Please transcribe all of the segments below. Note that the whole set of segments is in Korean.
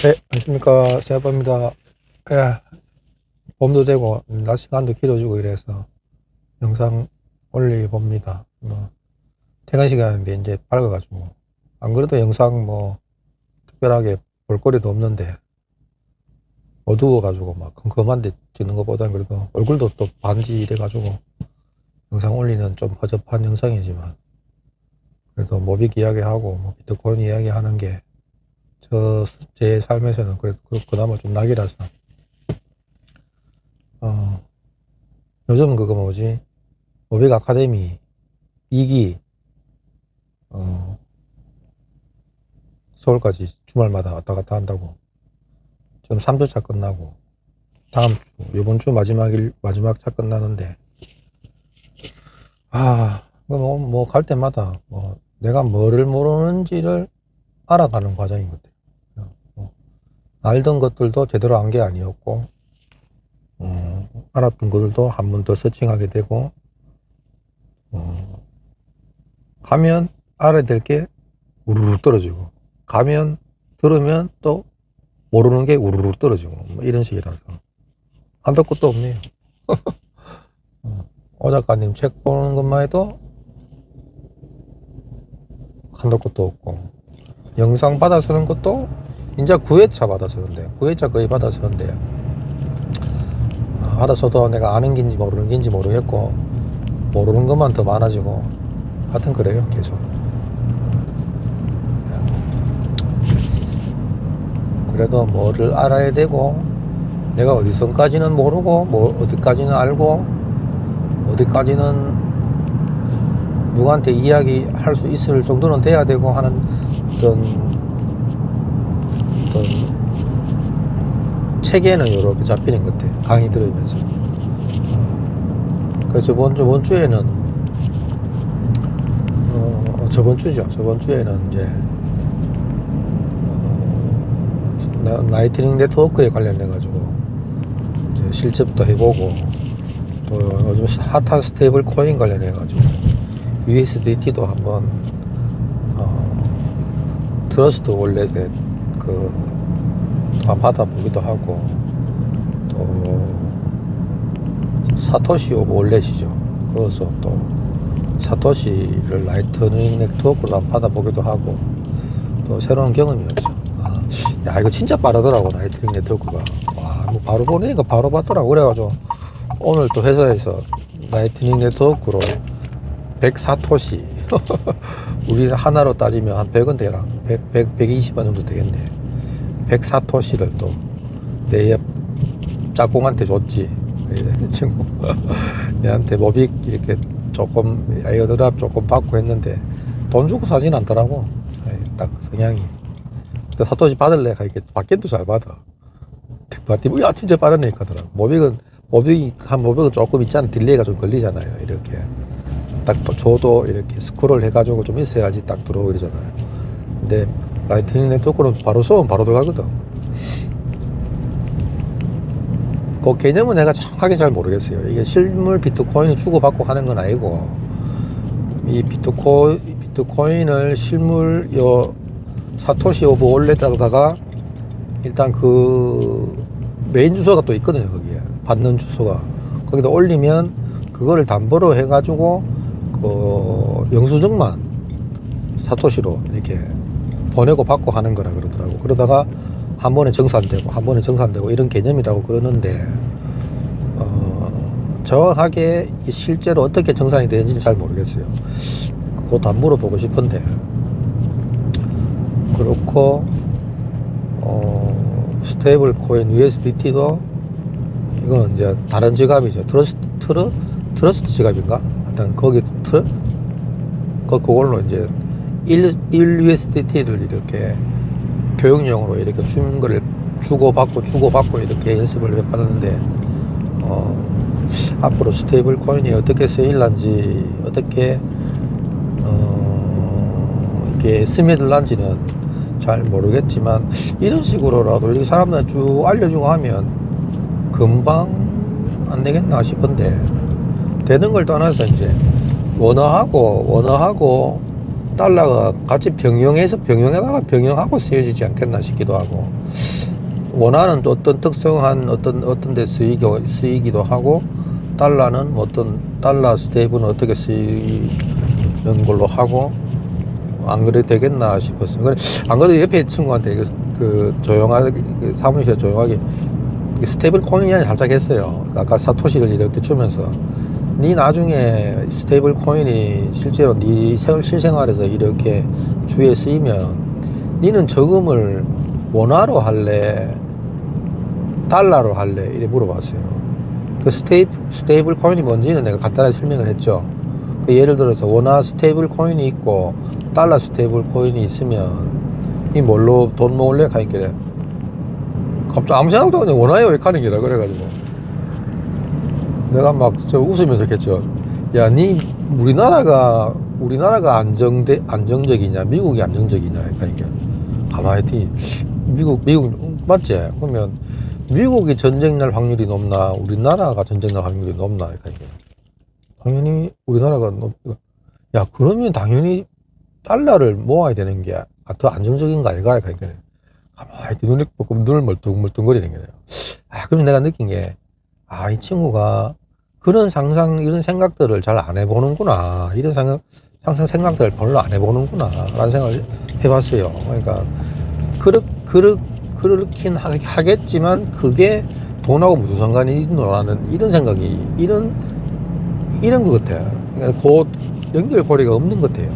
네, 안녕하십니까. 세아빠입니다. 예, 봄도 되고, 낮 시간도 길어지고 이래서 영상 올려봅니다. 퇴근 시간인데 이제 밝아가지고. 안 그래도 영상 특별하게 볼거리도 없는데, 어두워가지고 막 컴컴한데 찍는 것보다는 그래도 얼굴도 또 반지 이래가지고 영상 올리는 좀 허접한 영상이지만, 그래도 모빅 이야기하고, 비트코인 이야기하는 게 제 삶에서는 그나마 좀 낙이라서, 어, 요즘 그거 뭐지? 모빅 아카데미 2기 서울까지 주말마다 왔다 갔다 한다고. 지금 3주차 끝나고 다음 주 이번 주 마지막 차 끝나는데, 갈 때마다 내가 뭐를 모르는지를 알아가는 과정인 것 같아요. 알던 것들도 제대로 안 게 아니었고, 알았던 것들도 한 번 더 서칭하게 되고, 가면 알아야 될 게 우르르 떨어지고, 가면 들으면 또 모르는 게 우르르 떨어지고, 이런 식이라서 한도 끝도 없네요. 오 작가님 책 보는 것만 해도 한도 끝도 없고, 영상 받아 쓰는 것도 이제 9회차 받아 쓰는데, 9회차 거의 받아 쓰는데, 받아 써도 내가 아는 긴지 모르는 긴지 모르겠고, 모르는 것만 더 많아지고, 하여튼 그래요. 계속. 그래도 뭐를 알아야 되고, 내가 어디선까지는 모르고, 어디까지는 알고, 어디까지는 누구한테 이야기할 수 있을 정도는 돼야 되고 하는 어떤 체계는 이렇게 잡히는 것 같아요. 강의 들으면서. 저번 주에는, 저번 주에는 이제, 라이트닝 네트워크에 관련해가지고, 이제 실습도 해보고, 또 요즘 핫한 스테이블 코인 관련해가지고, USDT도 한번, 트러스트 월렛에 한번 받아보기도 하고, 또 사토시 오브 월렛이죠. 그래서 또 사토시를 라이트닝 네트워크로 한번 받아보기도 하고, 또 새로운 경험이었죠. 야, 이거 진짜 빠르더라고, 라이트닝 네트워크가. 와, 바로 보내니까 바로 받더라고. 그래가지고 오늘 또 회사에서 라이트닝 네트워크로 100사토시 우리 하나로 따지면 한 100원 되나? 120원 정도 되겠네. 100사토시를 또 내 옆 짝꿍한테 줬지. 친구 얘한테 모빅 이렇게 조금 에어드랍 조금 받고 했는데 돈 주고 사진 않더라고. 딱 성향이. 사토시 받을래 이렇게 받기도 잘 받아. 받으면 야 진짜 빠르네 하더라고. 모빅은 조금 있잖아. 딜레이가 좀 걸리잖아요. 이렇게 딱 줘도 이렇게 스크롤 해가지고 좀 있어야지 딱 들어오고 이러잖아요. 근데 라이트닝 네트워크는 바로 쏘면 바로 들어가거든. 그 개념은 내가 정확하게 잘 모르겠어요. 이게 실물 비트코인을 주고받고 하는 건 아니고, 이 비트코인을 실물 사토시 오브 월렛에다가 일단 메인 주소가 또 있거든요. 거기에 받는 주소가 거기다 올리면 그거를 담보로 해가지고 영수증만 사토시로 이렇게 보내고 받고 하는 거라 그러더라고. 그러다가 한 번에 정산되고 이런 개념이라고 그러는데, 정확하게 실제로 어떻게 정산이 되는지는 잘 모르겠어요. 그것도 안 물어보고 싶은데. 그렇고, 스테이블 코인 USDT도 이거는 이제 다른 지갑이죠. 트러스트 지갑인가? 하여튼 그걸로 이제 1USDT를 이렇게 교육용으로 이렇게 주는 거를 주고받고 이렇게 연습을 해봤는데, 앞으로 스테이블 코인이 어떻게 쓰일란지, 어떻게 이렇게 스며들란지는 잘 모르겠지만, 이런 식으로라도 이 사람들 쭉 알려주고 하면 금방 안 되겠나 싶은데, 되는 걸 떠나서 이제 원화하고 달러가 같이 병영하고 쓰여지지 않겠나 싶기도 하고, 원화는 또 어떤 특성한 어떤 데 쓰이기도 하고, 달러는 어떤 달러 스테이블은 어떻게 쓰이는 걸로 하고, 안 그래도 되겠나 싶었어요. 안 그래도 옆에 친구한테 조용하게, 사무실에 조용하게 스테이블 코인이 살짝 했어요. 아까 사토시를 이렇게 주면서, 니 나중에 스테이블 코인이 실제로 니 실생활에서 이렇게 주위에 쓰이면 니는 저금을 원화로 할래 달러로 할래 이래 물어봤어요. 그 스테이블 코인이 뭔지는 내가 간단하게 설명을 했죠. 예를 들어서 원화 스테이블 코인이 있고 달러 스테이블 코인이 있으면 이 뭘로 돈 모을래 하니까 갑자기 아무 생각도 안 해. 원화에 왜 가는 게라 그래가지고 내가 막 웃으면서 했죠. 야, 니 우리나라가 안정적이냐 미국이 안정적이냐 그러니까 가만히 미국 맞지? 그러면 미국이 전쟁 날 확률이 높나 우리나라가 전쟁 날 확률이 높나 그러니까 당연히 우리나라가 야, 그러면 당연히 달러를 모아야 되는 게 더 안정적인 거 아닌가 그러니까 가만히 눈을 멀뚱멀뚱거리는 거예요. 그럼 내가 느낀 게 이 친구가 그런 이런 생각들을 잘 안 해보는구나. 이런 생각들을 별로 안 해보는구나. 라는 생각을 해봤어요. 그러니까, 그렇긴 하겠지만, 그게 돈하고 무슨 상관이 있노라는 이런 생각이, 이런 것 같아요. 그러니까 곧 연결고리가 없는 것 같아요.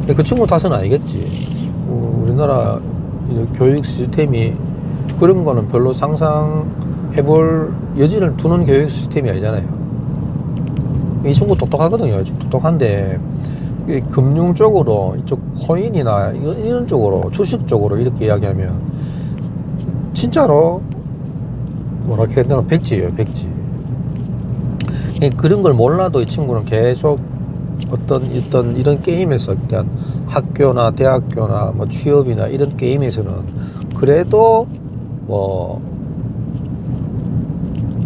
그 친구 탓은 아니겠지. 우리나라 교육 시스템이 그런 거는 별로 상상해볼 여지를 두는 교육 시스템이 아니잖아요. 이 친구 똑똑하거든요. 똑똑한데 금융 쪽으로 이쪽 코인이나 이런 쪽으로 주식 쪽으로 이렇게 이야기하면 진짜로 뭐라 해야 되나 백지예요. 백지. 그런 걸 몰라도 이 친구는 계속 어떤 이런 게임에서 일단 학교나 대학교나 뭐 취업이나 이런 게임에서는 그래도 뭐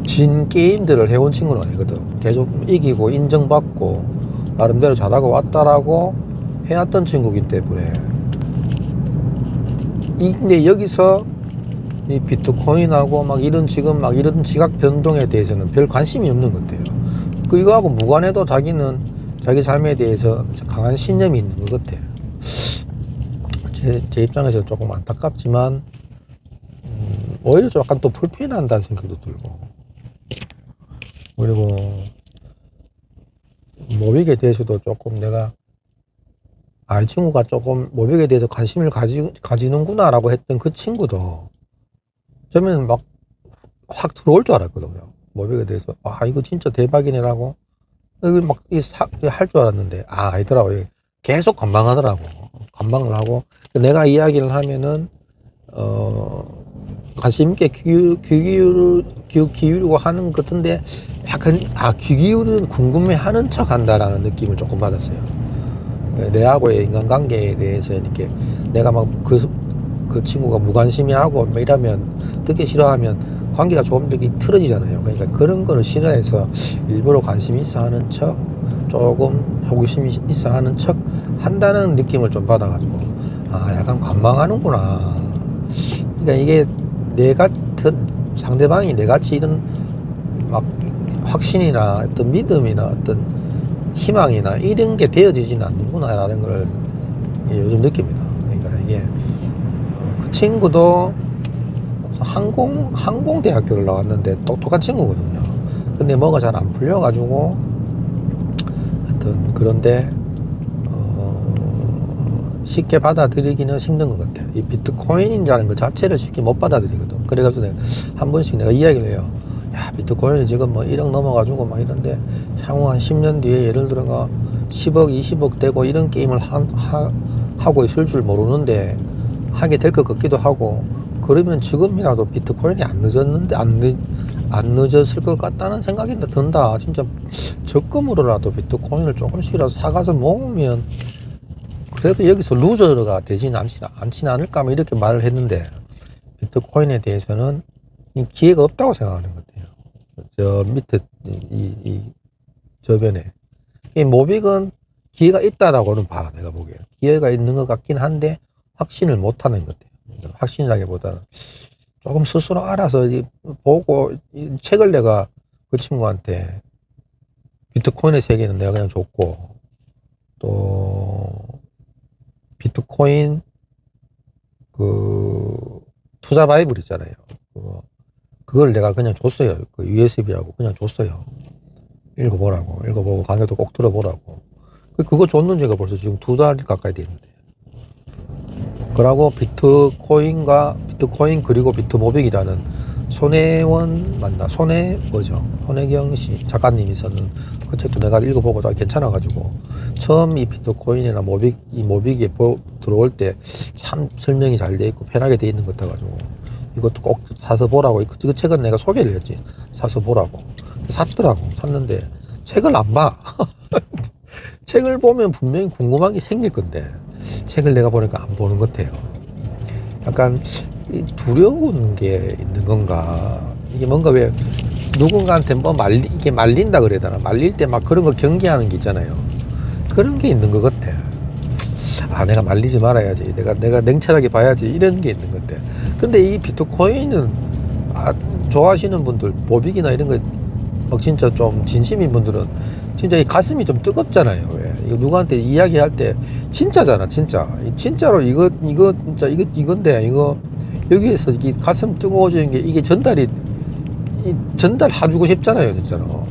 진 게임들을 해온 친구는 아니거든. 계속 이기고 인정받고 나름대로 잘하고 왔다라고 해왔던 친구이기 때문에 근데 여기서 이 비트코인하고 지금 이런 지각 변동에 대해서는 별 관심이 없는 것 같아요. 이거하고 무관해도 자기는 자기 삶에 대해서 강한 신념이 있는 것 같아요. 제 입장에서 조금 안타깝지만 오히려 좀 약간 또 불편한다는 생각도 들고, 그리고 모빅에 대해서도 조금 내가 이 친구가 조금 모빅에 대해서 관심을 가지는구나 라고 했던 그 친구도 저는 막 확 들어올 줄 알았거든요. 모빅에 대해서 이거 진짜 대박이네라고 여기 막 할 줄 알았는데 아니더라고. 계속 관망하더라고. 관망을 하고 내가 이야기를 하면은 관심 있게 귀 기울이고 하는 것 같은데 약간 귀 기울이는 궁금해하는 척 한다라는 느낌을 조금 받았어요. 내하고의 인간관계에 대해서 이렇게 내가 막 그 친구가 무관심해하고 막 이러면 듣기 싫어하면 관계가 조금 틀어지잖아요. 그러니까 그런 거를 싫어해서 일부러 관심이 있어 하는 척, 조금 호기심이 있어 하는 척 한다는 느낌을 좀 받아가지고 약간 관망하는구나. 그러니까 이게 상대방이 내같이 이런 막 확신이나 어떤 믿음이나 어떤 희망이나 이런 게 되어지지는 않는구나 라는 걸 요즘 느낍니다. 그러니까 이게 그 친구도 항공대학교를 나왔는데 똑똑한 친구거든요. 근데 뭐가 잘 안 풀려가지고 하여튼 그런데 쉽게 받아들이기는 힘든 것 같아요. 이 비트코인이라는 것 자체를 쉽게 못 받아들이거든. 그래가지고 내가 한 번씩 내가 이야기를 해요. 야, 비트코인이 지금 뭐 1억 넘어가지고 막 이런데 향후 한 10년 뒤에 예를 들어가 10억, 20억 되고 이런 게임을 하고 있을 줄 모르는데 하게 될 것 같기도 하고, 그러면 지금이라도 비트코인이 안 늦었을 것 같다는 생각이 든다. 진짜 적금으로라도 비트코인을 조금씩이라도 사가서 모으면 그래도 여기서 루저가 되지는 않지는 않을까 뭐 이렇게 말을 했는데, 비트코인에 대해서는 기회가 없다고 생각하는 것 같아요. 저 밑에 저변에 이 모빅은 기회가 있다라고는 봐. 내가 보기에 기회가 있는 것 같긴 한데 확신을 못하는 것 같아요. 확신이라기보다는 조금 스스로 알아서 보고 책을 내가 그 친구한테 비트코인의 세계는 내가 그냥 줬고, 또 비트코인 그 투자 바이블 있잖아요. 그걸 내가 그냥 줬어요. 그 USB하고 그냥 줬어요. 읽어보고 강의도 꼭 들어보라고. 그거 줬는 지가 벌써 지금 2달 가까이 됐는데. 그러고 비트코인 그리고 비트모빅이라는 손혜경 씨 작가님이 쓰는 그 책도 내가 읽어보고 괜찮아가지고 처음 이 비트코인이나 모빅이 들어올 때 참 설명이 잘 돼 있고 편하게 돼 있는 것 같아가지고 이것도 꼭 사서 보라고. 그 책은 내가 소개를 했지. 사서 보라고. 샀는데 책을 안 봐. 책을 보면 분명히 궁금한 게 생길 건데 책을 내가 보니까 안 보는 것 같아요. 약간 두려운 게 있는 건가. 이게 뭔가 왜 누군가한테 이게 말린다 그래야 되나. 말릴 때 막 그런 거 경계하는 게 있잖아요. 그런 게 있는 것 같아. 내가 말리지 말아야지. 내가 냉철하게 봐야지. 이런 게 있는 건데. 근데 이 비트코인은 좋아하시는 분들, 모빅이나 이런 거 막 진짜 좀 진심인 분들은 진짜 이 가슴이 좀 뜨겁잖아요. 왜? 이거 누구한테 이야기할 때 진짜잖아, 진짜. 진짜로 이거 진짜 이건데 이거 여기에서 이 가슴 뜨거워지는 게 이게 전달해주고 싶잖아요, 진짜로.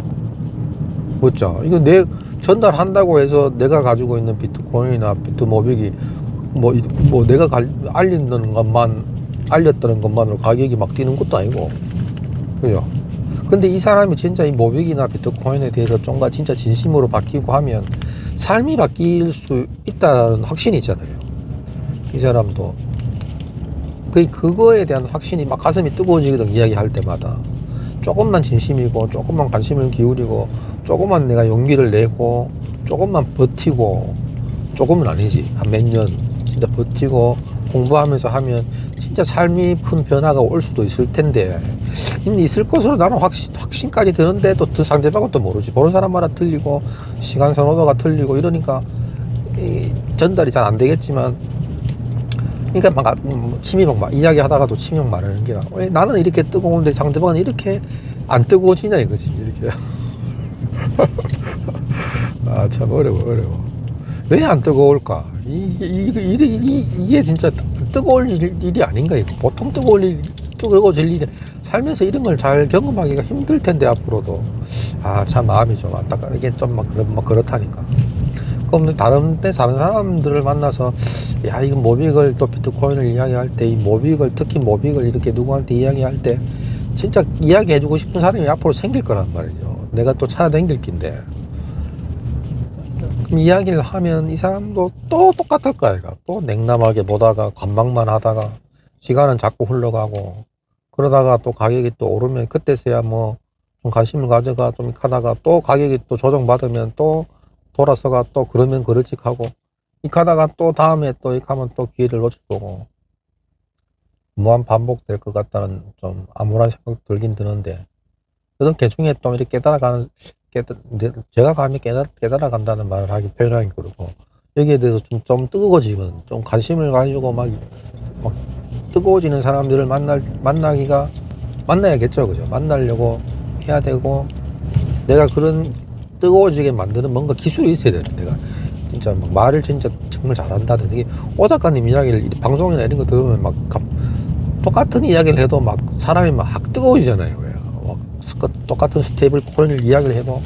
그렇죠? 이거 전달한다고 해서 내가 가지고 있는 비트코인이나 비트모빅이 내가 알렸다는 것만으로 가격이 막 뛰는 것도 아니고, 그죠? 근데 이 사람이 진짜 이 모빅이나 비트코인에 대해서 좀가 진짜 진심으로 바뀌고 하면 삶이 바뀔 수 있다는 확신이 있잖아요. 이 사람도 그거에 대한 확신이 막 가슴이 뜨거워지거든. 이야기할 때마다 조금만 진심이고 조금만 관심을 기울이고 조금만 내가 용기를 내고 조금만 버티고, 조금은 아니지, 한 몇 년 진짜 버티고 공부하면서 하면 진짜 삶이 큰 변화가 올 수도 있을 텐데, 있을 것으로 나는 확신까지 드는데 또 상대방은 또 모르지. 보는 사람마다 틀리고 시간 선호도가 틀리고 이러니까 전달이 잘 안 되겠지만, 그러니까 침이 막 이야기하다가도 침이 마르는 게라. 왜 나는 이렇게 뜨거운데 상대방은 이렇게 안 뜨거워지냐 이거지. 이렇게. 참 어려워. 왜 안 뜨거울까? 이게 진짜 뜨거울 일이 아닌가? 이거 보통 뜨거워질 일이, 살면서 이런 걸 잘 경험하기가 힘들 텐데 앞으로도. 참 마음이 좀 안타까. 이게 좀 막 그렇다니까. 그럼 다른 사람들을 만나서 이거 모빅을 또 비트코인을 이야기할 때 특히 모빅을 이렇게 누구한테 이야기할 때 진짜 이야기해주고 싶은 사람이 앞으로 생길 거란 말이죠. 내가 또 찾아다닐 긴데. 그럼 이야기를 하면 이 사람도 또 똑같을 거야. 또 냉담하게 보다가 관망만 하다가 시간은 자꾸 흘러가고, 그러다가 또 가격이 또 오르면 그때서야 좀 관심을 가져가 좀 하다가 또 가격이 또 조정받으면 또 돌아서가 또 그러면 그럴직 하고, 하다가 또 다음에 또 하면 또 기회를 놓칠 거고, 무한 반복될 것 같다는 좀 암울한 생각 들긴 드는데, 그래도 개중에 또 이렇게 제가 감히 깨달아간다는 말을 표현하기 그렇고, 여기에 대해서 좀 뜨거워지면, 좀 관심을 가지고 막 뜨거워지는 사람들을 만나야겠죠. 그죠? 만나려고 해야 되고, 내가 그런 뜨거워지게 만드는 뭔가 기술이 있어야 돼. 내가 진짜 말을 진짜 정말 잘한다든지. 오 작가님 이야기를 방송이나 이런 거 들으면 똑같은 이야기를 해도 사람이 뜨거워지잖아요. 똑같은 스테이블 코인을 이야기를 해도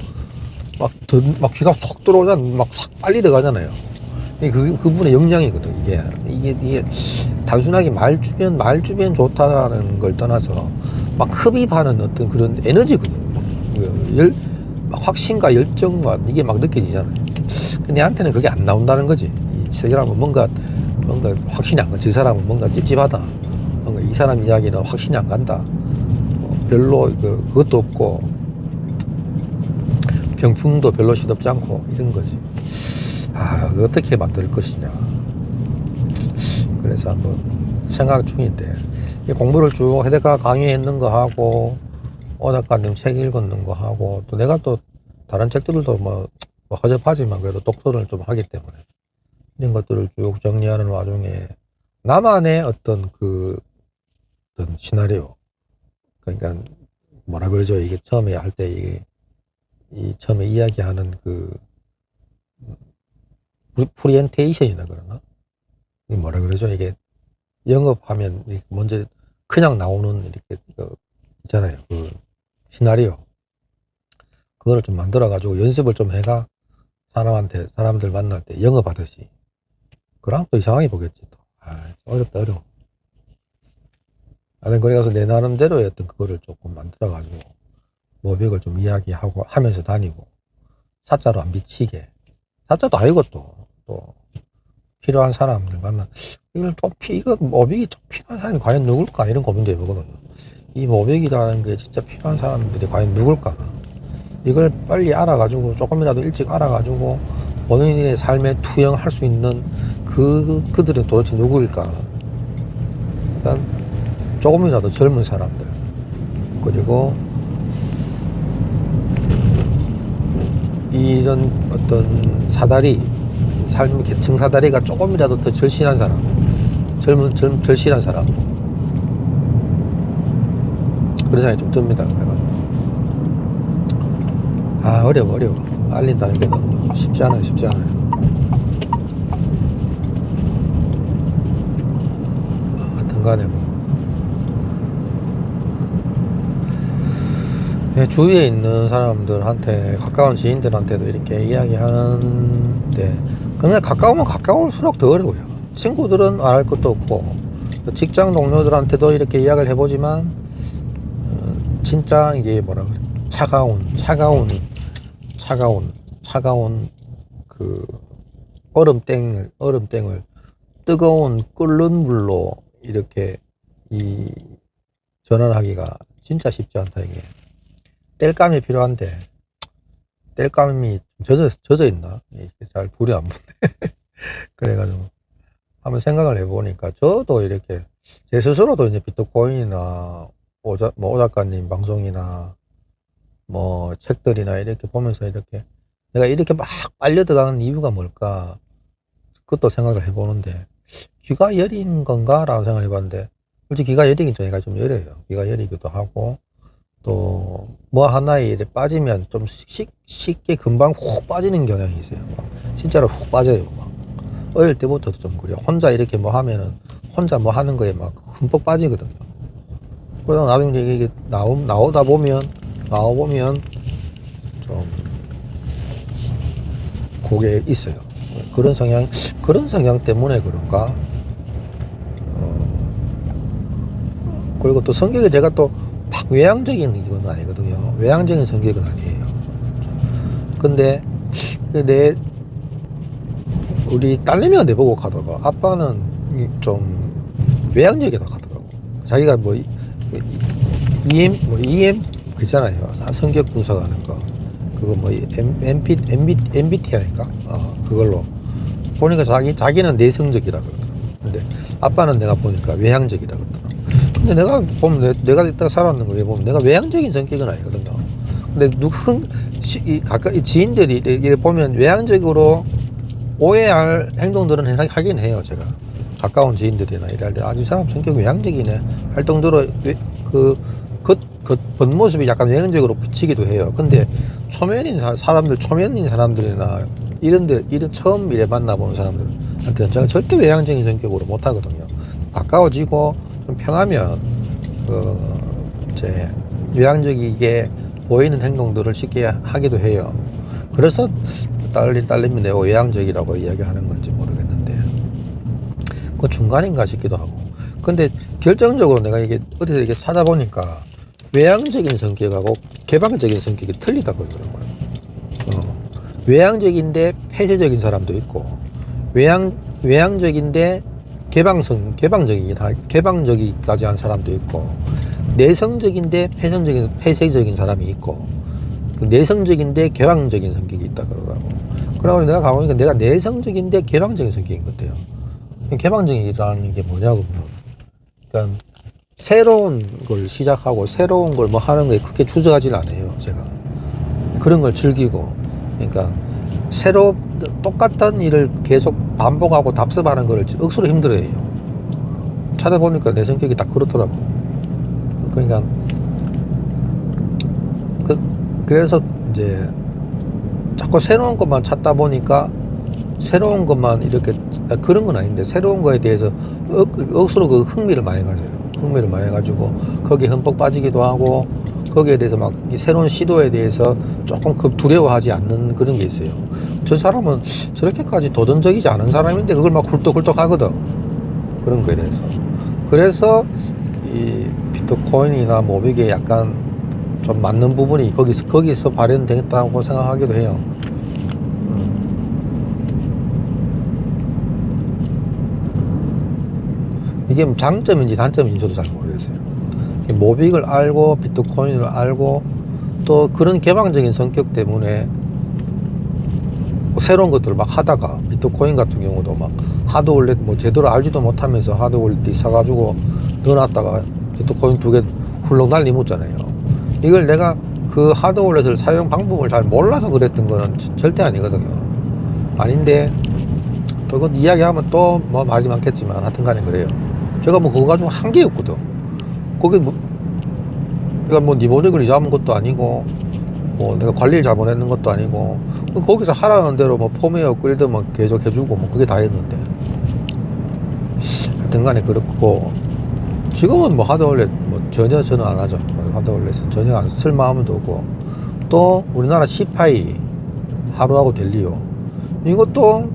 귀가 쏙 들어오잖아. 싹 빨리 들어가잖아요. 그분의 역량이거든. 이게 단순하게 말주변 좋다라는 걸 떠나서 흡입하는 어떤 그런 에너지거든. 확신과 열정과 이게 느껴지잖아요. 근데 내한테는 그게 안 나온다는 거지. 이 사람은 뭔가 확신이 안 가. 저 사람은 뭔가 찝찝하다. 뭔가 이 사람 이야기는 확신이 안 간다. 별로 그것도 없고 병풍도 별로 시덥지 않고 이런 거지. 어떻게 만들 것이냐. 그래서 한번 생각 중인데, 공부를 쭉 해대가 강의했는 거 하고 오 작가님 책 읽었는 거 하고, 또 내가 또 다른 책들도 허접하지만 그래도 독서를 좀 하기 때문에 이런 것들을 쭉 정리하는 와중에 나만의 어떤 시나리오. 그러니까 뭐라 그러죠? 이게 처음에 할 때 이게 이 처음에 이야기하는 그 프리엔테이션이라 그러나? 이게 뭐라 그러죠? 이게 영업하면 이렇게 먼저 그냥 나오는 이렇게 있잖아요. 그 시나리오. 그거를 좀 만들어 가지고 연습을 좀 해가 사람들 만날 때 영업하듯이. 그럼 또 이상하게 보겠지 또. 어렵다 어려워. 나는 그래서 내 나름대로의 어떤 그거를 조금 만들어 가지고 모백을 좀 이야기하고 하면서 다니고 사자로 안 비치게. 사자도 아니고 또 필요한 사람들 만나 이걸 또 이거 모백이 좀 필요한 사람이 과연 누굴까 이런 고민도 해보거든요. 이 모백이라는 게 진짜 필요한 사람들이 과연 누굴까? 이걸 빨리 알아가지고 조금이라도 일찍 알아가지고 본인의 삶에 투영할 수 있는 그들은 도대체 누구일까? 일단 조금이라도 젊은 사람들, 그리고 이런 어떤 사다리, 삶의 계층 사다리가 조금이라도 더 절실한 사람, 절실한 사람, 그런 생각이 좀 듭니다. 어려워. 알린다는 게 너무 쉽지 않아요. 하여튼 간에 주위에 있는 사람들한테, 가까운 지인들한테도 이렇게 이야기하는데, 그냥 가까우면 가까울수록 더 어려워요. 친구들은 말할 것도 없고, 직장 동료들한테도 이렇게 이야기를 해보지만, 진짜 이게 뭐라 그래, 차가운 그 얼음땡을 뜨거운 끓는 물로 이렇게 전환하기가 진짜 쉽지 않다. 이게 땔감이 필요한데 땔감이 젖어 있나? 잘 불이 안 붙네. 그래가지고 한번 생각을 해보니까 저도 이렇게 제 스스로도 이제 비트코인이나 오 작가님 방송이나 뭐 책들이나 이렇게 보면서 이렇게 내가 이렇게 막 빨려 들어가는 이유가 뭘까? 그것도 생각을 해보는데 귀가 여린 건가? 라고 생각을 해봤는데 솔직히 귀가 여리긴 좀 얘가 좀 여려요. 귀가 여리기도 하고 또 뭐 하나에 이렇게 빠지면 좀 쉽게 금방 훅 빠지는 경향이 있어요. 진짜로 훅 빠져요. 어릴 때부터도 좀 그래요. 혼자 이렇게 뭐 하면은 혼자 뭐 하는 거에 막 흠뻑 빠지거든요. 그러다 나중에 이게 나와보면 좀 그게 있어요. 그런 성향 때문에 그런가? 그리고 또 성격이 제가 또 막 외향적인 건 아니거든요. 외향적인 성격은 아니에요. 근데 우리 딸내미가 내보고 가다가 아빠는 좀 외향적이다 하더라고. 자기가 뭐 EM 그잖아요. 성격 분석하는 거. 그거 뭐 MBTI인가? 그걸로 보니까 자기는 내성적이라 그러더라고. 근데 아빠는 내가 보니까 외향적이라 그러더라고. 근데 내가 보면 내가 이따 살았는 거 보면 내가 외향적인 성격은 아니거든요. 근데 가까이 지인들이 이렇게 보면 외향적으로 오해할 행동들은 하긴 해요. 제가 가까운 지인들이나 이럴 때 이 사람 성격 외향적이네 할 정도로 겉모습이 약간 외향적으로 비치기도 해요. 근데 초면인 사람들이나 이런 처음 미래 만나보는 사람들한테는 제가 절대 외향적인 성격으로 못하거든요. 가까워지고 좀 편하면 제 외향적이게 보이는 행동들을 쉽게 하기도 해요. 그래서 딸내미 내가 외향적이라고 이야기하는 건지 모르겠는데 그 중간인가 싶기도 하고. 근데 결정적으로 내가 이게 어디서 이렇게 찾아보니까 외향적인 성격하고 개방적인 성격이 틀리다 그러더라고요. 외향적인데 폐쇄적인 사람도 있고 외향적인데 개방적이기까지 한 사람도 있고 내성적인데 폐쇄적인 사람이 있고 내성적인데 개방적인 성격이 있다 그러더라고. 그러고 내가 가보니까 내가 내성적인데 개방적인 성격인 것 같아요. 개방적이라는 게 뭐냐고. 그러니까 새로운 걸 시작하고 새로운 걸 뭐 하는 거에 크게 주저하질 않아요. 제가 그런 걸 즐기고, 그러니까 똑같은 일을 계속 반복하고 답습하는 걸 억수로 힘들어해요. 찾아보니까 내 성격이 딱 그렇더라고. 그러니까 그래서 이제 자꾸 새로운 것만 찾다 보니까 새로운 것만 이렇게 그런 건 아닌데 새로운 거에 대해서 억수로 그 흥미를 많이 가져요. 흥미를 많이 가지고 거기에 흠뻑 빠지기도 하고 거기에 대해서 막 새로운 시도에 대해서 조금 두려워하지 않는 그런 게 있어요. 저 사람은 저렇게까지 도전적이지 않은 사람인데 그걸 막 훌떡훌떡 하거든. 그런 거에 대해서. 그래서 이 비트코인이나 모빅에 약간 좀 맞는 부분이 거기서 발현되겠다고 생각하기도 해요. 이게 장점인지 단점인지 저도 잘 모르겠어요. 모빅을 알고 비트코인을 알고 또 그런 개방적인 성격 때문에 새로운 것들을 막 하다가 비트코인 같은 경우도 막 하드월렛 뭐 제대로 알지도 못하면서 하드월렛 사가지고 넣어놨다가 비트코인 2개 훌렁 날리 묻잖아요. 이걸 내가 그 하드월렛을 사용 방법을 잘 몰라서 그랬던 거는 절대 아니거든요. 아닌데 또 이건 이야기하면 또 뭐 말이 많겠지만 하여튼간에 그래요. 제가 뭐 그거 가지고 한 게 없거든. 거기 뭐 내가 뭐 니모닉을 잡은 것도 아니고 뭐 내가 관리를 잘못했는 것도 아니고 거기서 하라는 대로 뭐 폼웨어 업그레이드 뭐 계속 해주고 뭐 그게 다 했는데 하여튼간에 그렇고 지금은 뭐 하드월렛 뭐 전혀 저는 안 하죠. 하드월렛은 전혀 안 쓸 마음도 없고 또 우리나라 시파이 하루하고 델리오 이것도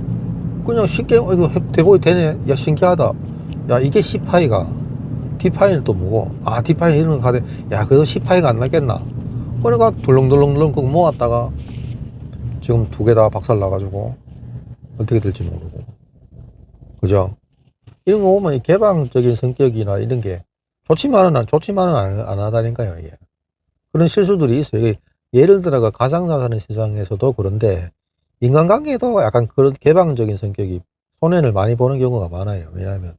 그냥 쉽게 이거 대보이 되네. 야 신기하다. 야 이게 시파이가 디파이는 또 뭐고 디파이 이런 거 가대. 야 그래도 시파이가 안 나겠나. 그러니까 덜렁덜렁 그거 모았다가 지금 2개 다 박살 나가지고 어떻게 될지 모르고 그죠. 이런 거 보면 이 개방적인 성격이나 이런 게 좋지만은 안 하다니까요. 이게. 그런 실수들이 있어요. 이게 예를 들어가 가상자산의 시장에서도 그런데 인간관계에도 약간 그런 개방적인 성격이 손해를 많이 보는 경우가 많아요. 왜냐하면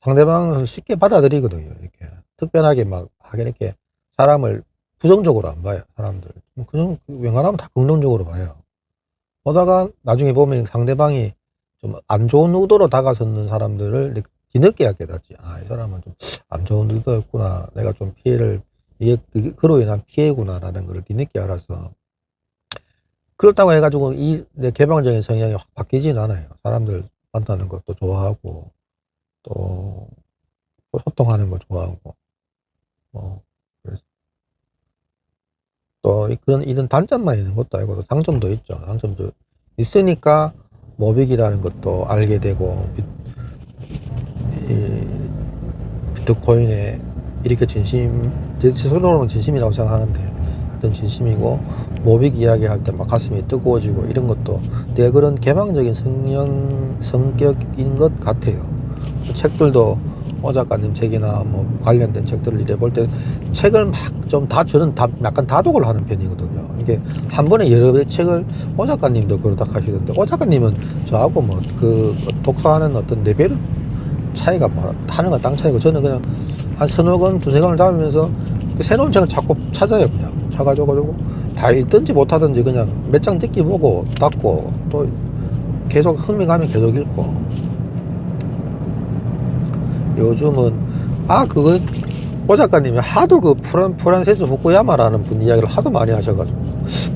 상대방을 쉽게 받아들이거든요. 이렇게 특별하게 막 하긴 이렇게 사람을 부정적으로 안 봐요. 사람들 그냥 웬간하면 다 긍정적으로 봐요. 보다가 나중에 보면 상대방이 좀 안 좋은 의도로 다가서는 사람들을 뒤늦게야 깨닫지. 이 사람은 좀 안 좋은 의도였구나. 내가 좀 피해를, 그로 인한 피해구나. 라는 걸 뒤늦게 알아서. 그렇다고 해가지고 내 개방적인 성향이 확 바뀌진 않아요. 사람들 만나는 것도 좋아하고, 또 소통하는 거 좋아하고, 또 이런 단점만 있는 것도 아니고 또 장점도 있죠. 장점도 있으니까 모빅이라는 것도 알게 되고 비트코인에 이렇게 제 스스로는 진심이라고 생각하는데 하여튼 진심이고 모빅 이야기할 때 막 가슴이 뜨거워지고 이런 것도 내가 그런 개방적인 성격인 것 같아요. 책들도 오 작가님 책이나 뭐 관련된 책들을 이래 볼 때 책을 막 좀 저는 약간 다독을 하는 편이거든요. 이게 한 번에 여러 개 책을 오 작가님도 그렇다 하시던데 오 작가님은 저하고 뭐 그 독서하는 어떤 레벨 차이가 뭐 하늘과 땅 차이고 저는 그냥 한 서너 권 두세 권을 담으면서 새로운 책을 자꾸 찾아요. 그냥 찾아가지고 다 읽든지 못하든지 그냥 몇 장 뜯기 보고 닫고 또 계속 흥미 가면 계속 읽고 요즘은 그거 오 작가님이 하도 그 프란세스 후쿠야마라는 분 이야기를 하도 많이 하셔가지고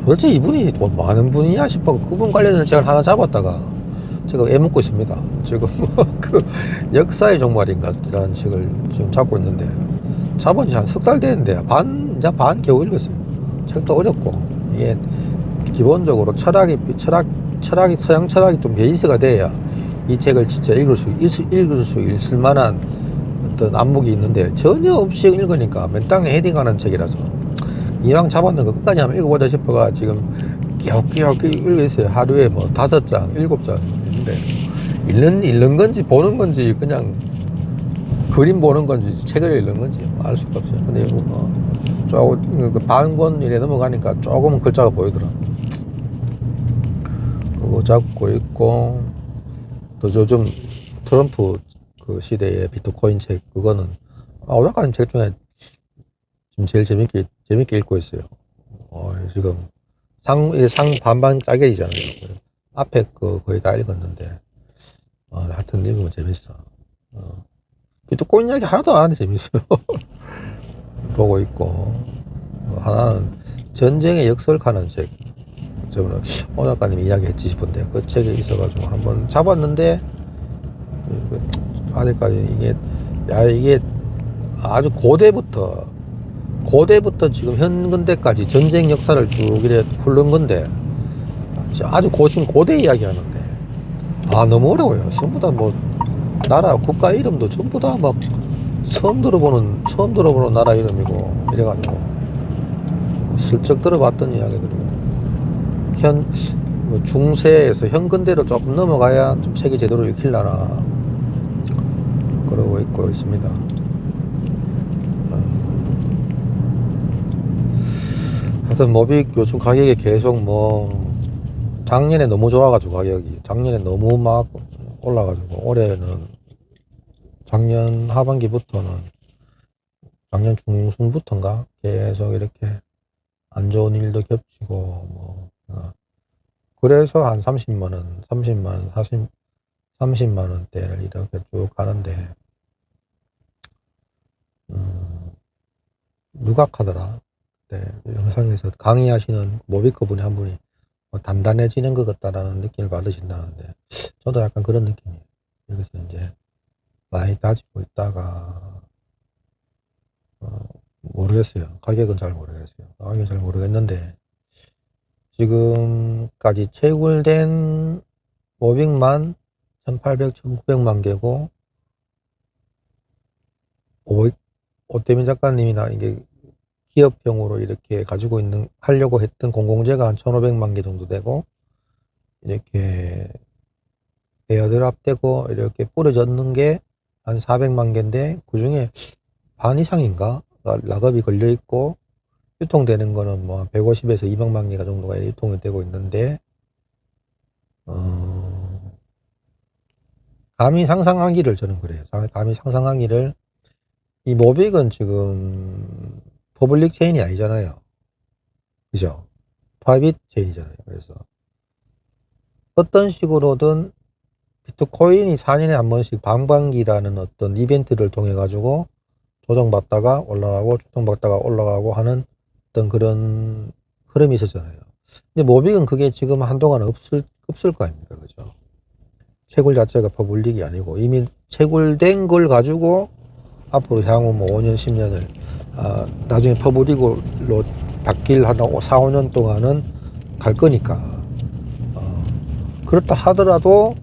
도대체 이분이 뭐 많은 분이냐 싶어 그분 관련된 책을 하나 잡았다가 제가 애먹고 있습니다. 지금 그 역사의 종말인가 라는 책을 지금 잡고 있는데 잡은 지 한 석 달 됐는데 이제 반 겨우 읽었어요. 책도 어렵고 이게 기본적으로 서양 철학이 좀 베이스가 돼야 이 책을 진짜 읽을 수 있을 만한 어떤 안목이 있는데 전혀 없이 읽으니까 맨땅에 헤딩하는 책이라서 이왕 잡았는 거 끝까지 한번 읽어보자 싶어가 지금 끼역끼역 읽고 있어요. 하루에 뭐 5장, 7장 있는데 읽는 건지 보는 건지 그냥 그림 보는 건지 책을 읽는 건지 알 수가 없어요. 근데 이거 조금 반권 이래 넘어가니까 조금은 글자가 보이더라. 그거 잡고 있고 또 요즘 트럼프 그 시대의 비트코인 책 그거는 오 작가님 책 중에 지금 제일 재밌게 읽고 있어요. 지금 상 반반 짜게이잖아요. 앞에 거의 다 읽었는데 하여튼 읽으면 재밌어. 비트코인 이야기 하나도 안 하는데 재밌어요. 보고 있고, 하나는 전쟁의 역설가는 책. 저번에 오 작가님이 이야기했지 싶은데 그 책에 있어가지고 한번 잡았는데 아직까지 이게 아주 고대부터 지금 현근대까지 전쟁 역사를 쭉 이래 훑는 건데 아주 고대 이야기 하는데 너무 어려워요. 전부 다 뭐 나라 국가 이름도 전부 다 막 처음 들어보는 나라 이름이고 이래가지고 슬쩍 들어봤던 이야기들이고 뭐 중세에서 현근대로 조금 넘어가야 좀 책이 제대로 읽힐라나 그러고 있고 있습니다. 하여튼 모빅 요즘 가격이 계속 뭐 작년에 너무 좋아가지고 가격이 작년에 너무 막 올라가지고 올해는 작년 하반기부터는 작년 중순부터인가 계속 이렇게 안 좋은 일도 겹치고 뭐 그래서 한 30만원 30만원대를 이렇게 쭉 가는데 누가 카더라 네, 영상에서 강의하시는 모비커 분이 한 분이 뭐 단단해지는 것 같다라는 느낌을 받으신다는데 저도 약간 그런 느낌이에요. 여기서 이제 많이 다지고 있다가 모르겠어요. 가격은 잘 모르겠어요. 가격은 잘 모르겠는데 지금까지 채굴된 모빅만 1800, 1900만 개고 오태민 작가님이나 이게 기업형으로 이렇게 가지고 하려고 했던 공공재가 한 1500만 개 정도 되고 이렇게 에어드랍되고 이렇게 뿌려졌는 게 한 400만 개인데 그 중에 반 이상인가 락업이 걸려 있고 유통되는 거는 뭐 150에서 200만 개가 정도가 유통이 되고 있는데 감히 상상하기를 저는 그래요. 감히 상상하기를 이 모빅은 지금 퍼블릭 체인이 아니잖아요. 그죠? 프라이빗 체인이잖아요. 그래서 어떤 식으로든 비트코인이 4년에 한 번씩 반반기라는 어떤 이벤트를 통해 가지고 조정받다가 올라가고 조정받다가 올라가고 하는 어떤 그런 흐름이 있었잖아요. 근데 모빅은 그게 지금 한동안 없을 거 아닙니까? 그죠? 채굴 자체가 퍼블릭이 아니고 이미 채굴된 걸 가지고 앞으로 향후 뭐 5년, 10년을 나중에 퍼블릭으로 바뀔 한 4, 5년 동안은 갈 거니까 그렇다 하더라도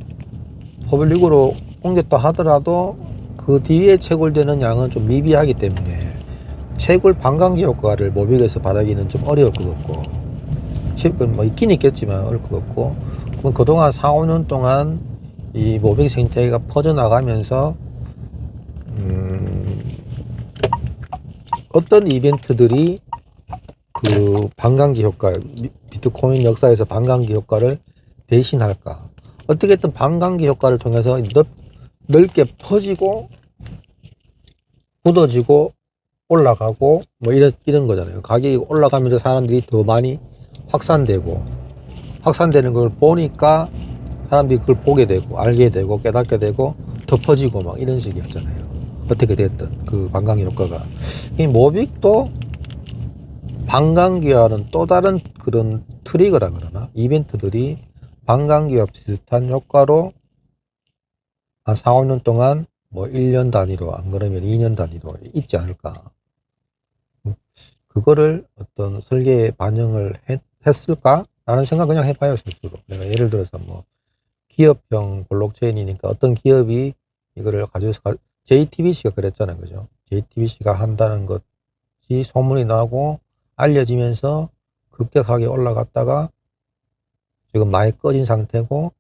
퍼블릭으로 옮겼다 하더라도 그 뒤에 채굴되는 양은 좀 미비하기 때문에 채굴 반감기 효과를 모빅에서 받아기는 좀 어려울 것 같고 뭐 있긴 있겠지만 어려울 것 같고 그럼 그동안 4, 5년 동안 이 모빅 생태계가 퍼져나가면서 어떤 이벤트들이 그 반감기 효과 비트코인 역사에서 반감기 효과를 대신할까 어떻게든 반감기 효과를 통해서 넓게 퍼지고 굳어지고 올라가고 뭐 이런 거잖아요. 가격이 올라가면서 사람들이 더 많이 확산되는 걸 보니까 사람들이 그걸 보게 되고 알게 되고 깨닫게 되고 더 퍼지고 막 이런 식이었잖아요. 어떻게 됐든 그 반감기 효과가 이 모빅도 반감기와는 또 다른 그런 트리거라 그러나 이벤트들이 반감기와 비슷한 효과로 한 4, 5년 동안 뭐 1년 단위로 안 그러면 2년 단위로 있지 않을까. 그거를 어떤 설계에 반영을 했을까? 라는 생각 그냥 해봐요, 스스로. 내가 예를 들어서 뭐 기업형 블록체인이니까 어떤 기업이 이거를 가져서 JTBC가 그랬잖아요. 그죠? JTBC가 한다는 것이 소문이 나고 알려지면서 급격하게 올라갔다가 지금 많이 꺼진 상태고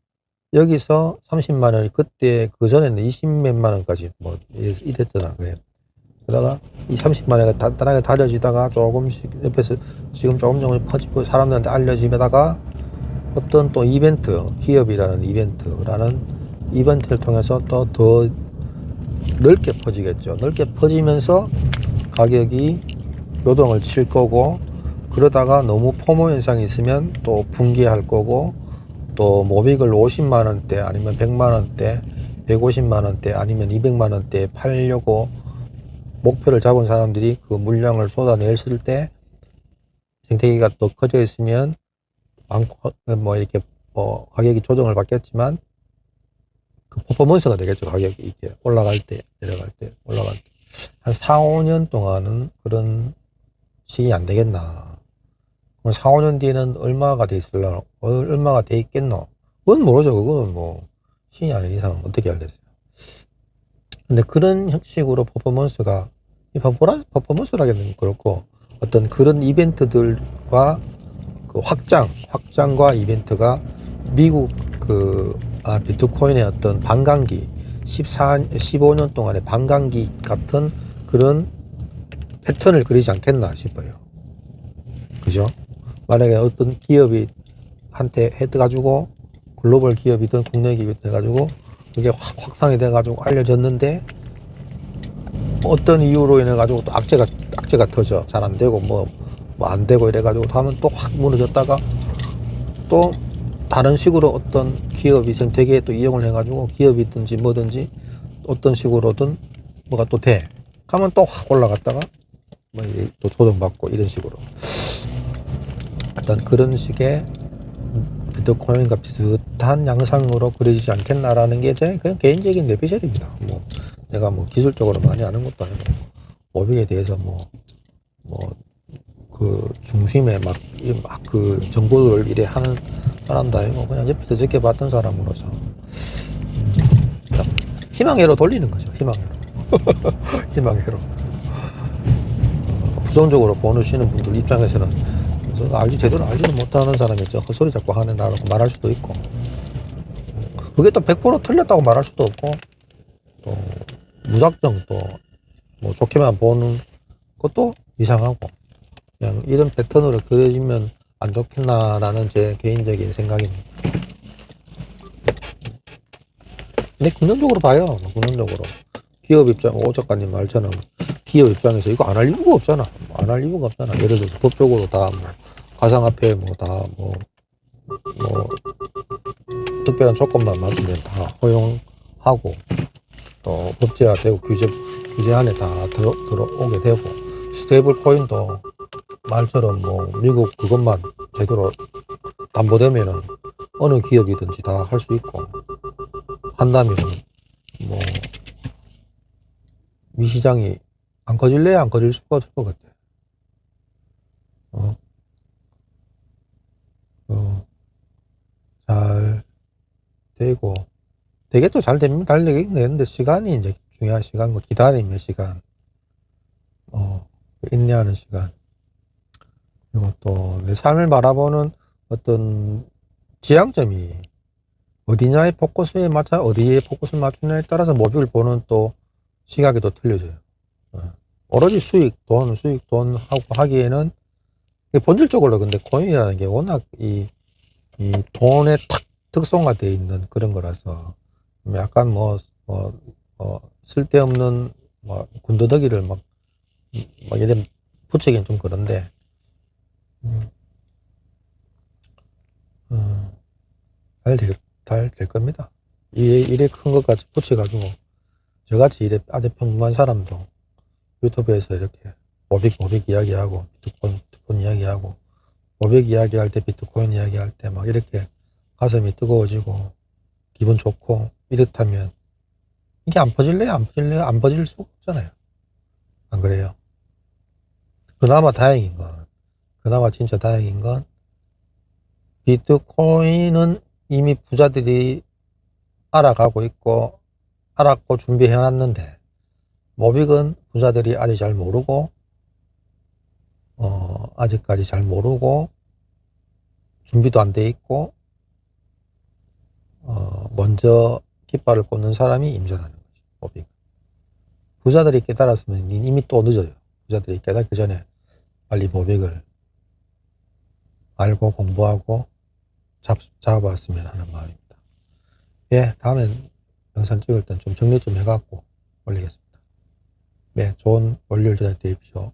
여기서 30만 원이 그때 그 전에는 20몇만 원까지 뭐 이랬잖아. 그래. 그러다가 이 30만 원이 단단하게 다려지다가 조금씩 옆에서 지금 조금 퍼지고 사람들한테 알려지다가 어떤 또 이벤트, 기업이라는 이벤트를 통해서 또 더 넓게 퍼지겠죠. 넓게 퍼지면서 가격이 요동을 칠 거고 그러다가 너무 포모 현상이 있으면 또 붕괴할 거고 또 모빅을 50만원대 아니면 100만원대 150만원대 아니면 200만원대에 팔려고 목표를 잡은 사람들이 그 물량을 쏟아냈을 때 생태계가 또 커져 있으면 뭐 이렇게 뭐 가격이 조정을 받겠지만 그 퍼포먼스가 되겠죠. 가격이 이렇게 올라갈 때, 내려갈 때, 올라갈 때. 한 4, 5년 동안은 그런 식이 안 되겠나. 그럼 4, 5년 뒤에는 얼마가 돼 있을라, 얼마가 돼 있겠노? 그건 모르죠. 그거는 뭐, 신이 아닌 이상 어떻게 알겠어요. 근데 그런 형식으로 퍼포먼스가, 퍼포먼스라기는 그렇고, 어떤 그런 이벤트들과 그 확장과 이벤트가 미국 비트코인의 어떤 반감기, 15년 동안의 반감기 같은 그런 패턴을 그리지 않겠나 싶어요. 그죠? 만약에 어떤 기업이 한테 해가지고 글로벌 기업이든 국내 기업이 돼가지고 그게 확산이 돼가지고 알려졌는데 어떤 이유로 인해가지고 또 악재가 터져. 잘 안 되고 뭐 안 되고 이래가지고 하면 또 확 무너졌다가 또 다른 식으로 어떤 기업이 생태계에 또 이용을 해가지고 기업이든지 뭐든지 어떤 식으로든 뭐가 또 돼. 가면 또 확 올라갔다가 뭐 또 조정받고 이런 식으로 어떤 그런 식의 비트코인과 비슷한 양상으로 그려지지 않겠나라는 게 제 그냥 개인적인 내피셜입니다. 뭐 내가 뭐 기술적으로 많이 아는 것도 아니고 모빅에 대해서 그 중심에 막 그 정보들을 이래 하는 사람도 아니고 그냥 옆에서 지켜봤던 사람으로서 희망회로 돌리는 거죠. 희망회로. 희망회로. 부정적으로 보시는 분들 입장에서는 제대로 알지도 못하는 사람이죠. 헛소리 자꾸 하는 나라고 말할 수도 있고, 그게 또 100% 틀렸다고 말할 수도 없고, 또 무작정 또 뭐 좋게만 보는 것도 이상하고, 그냥 이런 패턴으로 그려지면 안 좋겠나라는 제 개인적인 생각입니다. 근데 긍정적으로 봐요. 긍정적으로. 기업 입장, 오 작가님 말처럼 기업 입장에서 이거 안 할 이유가 없잖아. 안 할 이유가 없잖아. 예를 들어서 법적으로 다 뭐 가상화폐 뭐 특별한 조건만 맞으면 다 허용하고 또 법제화되고 규제 안에 다 들어오게 되고, 스테이블 코인도 말처럼 뭐 미국 그것만 제대로 담보되면은 어느 기업이든지 다 할 수 있고, 한다면 뭐 이 시장이 안 커질래 안 커질 수가 없을 것 같아. 잘 되고 되겠죠. 잘 됩니다. 잘 되긴 되는데 시간이 이제 중요한 시간, 기다림의 시간, 인내하는 시간, 그리고 또 내 삶을 바라보는 어떤 지향점이 어디에 포커스를 맞추냐에 따라서 모듈을 보는 또 시각이 또 틀려져요. 오로지 수익 돈 하고 하기에는 본질적으로 근데 코인이라는 게 워낙 이 돈의 특성화되어 있는 그런 거라서 약간 쓸데없는 군더더기를 막 이런 붙이기는 좀 그런데 잘 될 겁니다. 일에 큰 것까지 붙여가지고 저같이 일에 아주 평범한 사람도 유튜브에서 이렇게 모빅 이야기하고 비트코인 이야기하고 모빅 이야기할 때 비트코인 이야기할 때 막 이렇게 가슴이 뜨거워지고 기분 좋고 이렇다면 이게 안 퍼질래요? 안 퍼질 수가 없잖아요. 안 그래요? 그나마 진짜 다행인 건 비트코인은 이미 부자들이 알았고 준비해 놨는데 모빅은 부자들이 아직까지 잘 모르고 준비도 안 돼 있고 먼저 깃발을 꽂는 사람이 임전하는 거죠. 모빅. 부자들이 깨달았으면 이미 또 늦어요. 부자들이 깨닫기 전에 빨리 모빅을 알고 공부하고 잡아봤으면 하는 마음입니다. 예, 다음엔 영상 찍을 땐 좀 정리 좀 해갖고 올리겠습니다. 네, 좋은 월요일 저녁 되십시오.